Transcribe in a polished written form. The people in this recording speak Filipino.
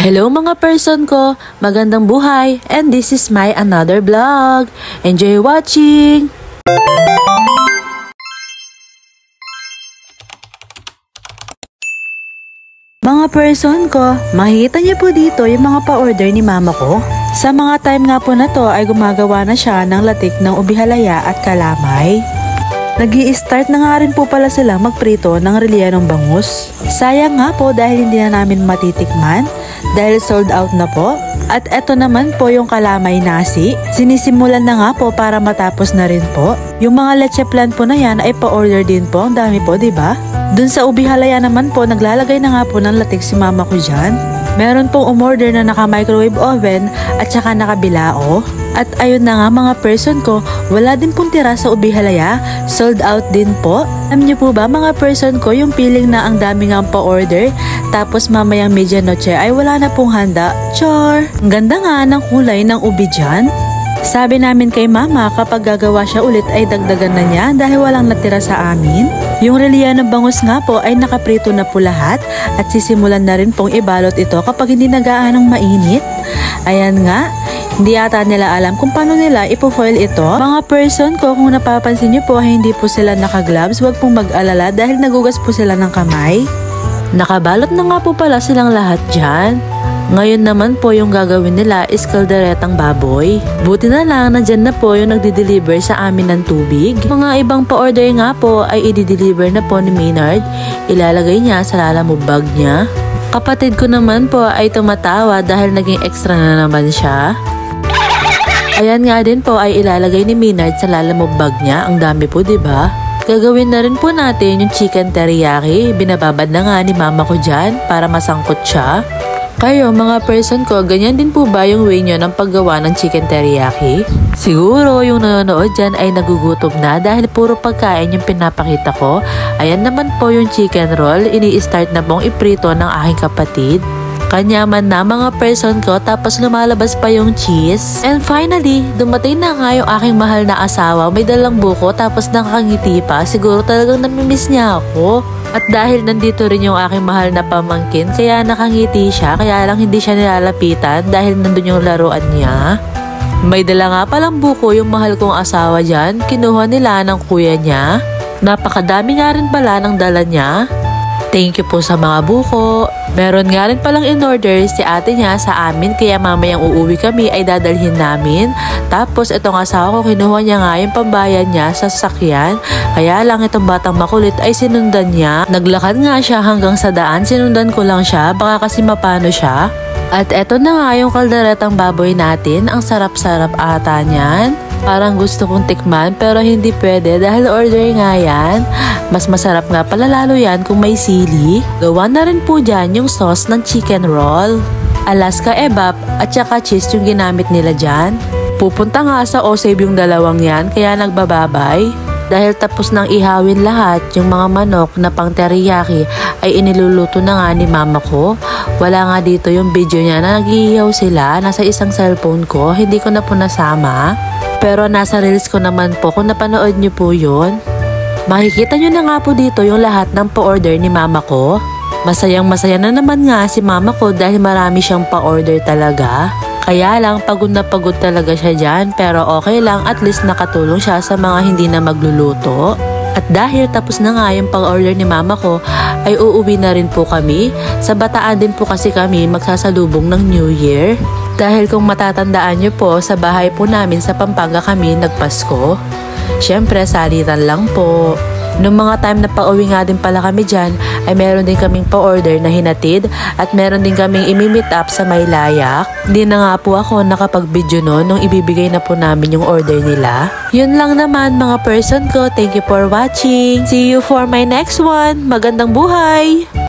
Hello mga person ko, magandang buhay, and this is my another vlog. Enjoy watching! Mga person ko, makikita niyo po dito yung mga pa-order ni mama ko. Sa mga time nga po na to ay gumagawa na siya ng latik ng ubihalaya at kalamay. Nag-i-start na nga rin po pala sila magprito ng rellenong bangus. Sayang nga po dahil hindi na namin matitikman dahil sold out na po. At eto naman po yung kalamay nasi. Sinisimulan na nga po para matapos na rin po. Yung mga leche plan po na yan ay pa-order din po. Ang dami po, diba? Dun sa ubihalaya naman po, naglalagay na nga po ng latik si mama ko dyan. Meron pong umorder na naka-microwave oven at saka nakabilao. At ayun na nga mga person ko, wala din pong tira sa ubihalaya, sold out din po. Alam niyo po ba mga person ko, yung feeling na ang dami nga pa-order, tapos mamayang medianoche ay wala na pong handa. Char! Ang ganda nga ng kulay ng ubi dyan. Sabi namin kay mama kapag gagawa siya ulit ay dagdagan na niya dahil walang natira sa amin. Yung rellenong bangus nga po ay nakaprito na po lahat at sisimulan na rin pong ibalot ito kapag hindi nagaanong mainit. Ayan nga. Hindi ata nila alam kung paano nila ipo-foil ito. Mga person ko, kung napapansin nyo po hindi po sila naka-gloves, huwag pong mag-alala dahil nagugas po sila ng kamay. Nakabalot na nga po pala silang lahat dyan. Ngayon naman po yung gagawin nila is kalderetang baboy. Buti na lang nandyan na po yung nagdi-deliver sa amin ng tubig. Mga ibang pa-order nga po ay i-deliver na po ni Maynard. Ilalagay niya sa lalamove bag niya. Kapatid ko naman po ay tumatawa dahil naging extra na naman siya. Ayan nga din po ay ilalagay ni Maynard sa lalamove bag niya. Ang dami po, diba? Gagawin na rin po natin yung chicken teriyaki. Binababad na nga ni mama ko dyan para masangkot siya. Kayo mga person ko, ganyan din po ba yung way nyo ng paggawa ng chicken teriyaki? Siguro yung nanonood dyan ay nagugutom na dahil puro pagkain yung pinapakita ko. Ayan naman po yung chicken roll, ini-start na pong iprito ng aking kapatid. Kanyaman na mga person ko, tapos lumalabas pa yung cheese. And finally, dumating na nga yung aking mahal na asawa. May dalang buko tapos nakangiti pa. Siguro talagang namimiss niya ako. At dahil nandito rin yung aking mahal na pamangkin, kaya nakangiti siya. Kaya lang hindi siya nilalapitan dahil nandun yung laruan niya. May dala nga palang buko yung mahal kong asawa dyan. Kinuha nila ng kuya niya. Napakadami nga rin pala ng dala niya. Thank you po sa mga buko. Meron nga rin palang in-order si ate niya sa amin kaya mamayang uuwi kami ay dadalhin namin. Tapos itong asawa ko kinuha niya nga yung pambayan niya sa sasakyan. Kaya lang itong batang makulit ay sinundan niya. Naglakad nga siya hanggang sa daan. Sinundan ko lang siya baka kasi mapano siya. At eto na nga yung kalderetang baboy natin. Ang sarap-sarap ata niyan. Parang gusto kong tikman pero hindi pwede dahil order nga yan. Mas masarap nga pala lalo yan kung may sili. Gawa na rin po dyan yung sauce ng chicken roll. Alaska ebap at saka cheese yung ginamit nila dyan. Pupunta nga sa Osave yung dalawang yan kaya nagbababay. Dahil tapos nang ihawin lahat yung mga manok na pang teriyaki ay iniluluto na nga ni mama ko. Wala nga dito yung video niya na nag-iihaw sila. Nasa isang cellphone ko, hindi ko na po nasama. Pero nasa reels ko naman po kung napanood nyo po yun. Makikita nyo na nga po dito yung lahat ng pa-order ni mama ko. Masayang masaya na naman nga si mama ko dahil marami siyang pa-order talaga. Kaya lang pagod na pagod talaga siya dyan pero okay lang at least nakatulong siya sa mga hindi na magluluto. At dahil tapos na nga yung pag-order ni mama ko ay uuwi na rin po kami. Sa Bataan din po kasi kami magsasalubong ng New Year. Dahil kung matatandaan nyo po sa bahay po namin sa Pampanga kami nagpasko. Siyempre salitan lang po. Noong mga time na pauwi nga din pala kami dyan, ay meron din kaming pa-order na hinatid at meron din kaming imi-meet up sa Maylayak. Hindi na nga po ako nakapag-video noon nung ibibigay na po namin yung order nila. Yun lang naman mga person ko. Thank you for watching. See you for my next one. Magandang buhay!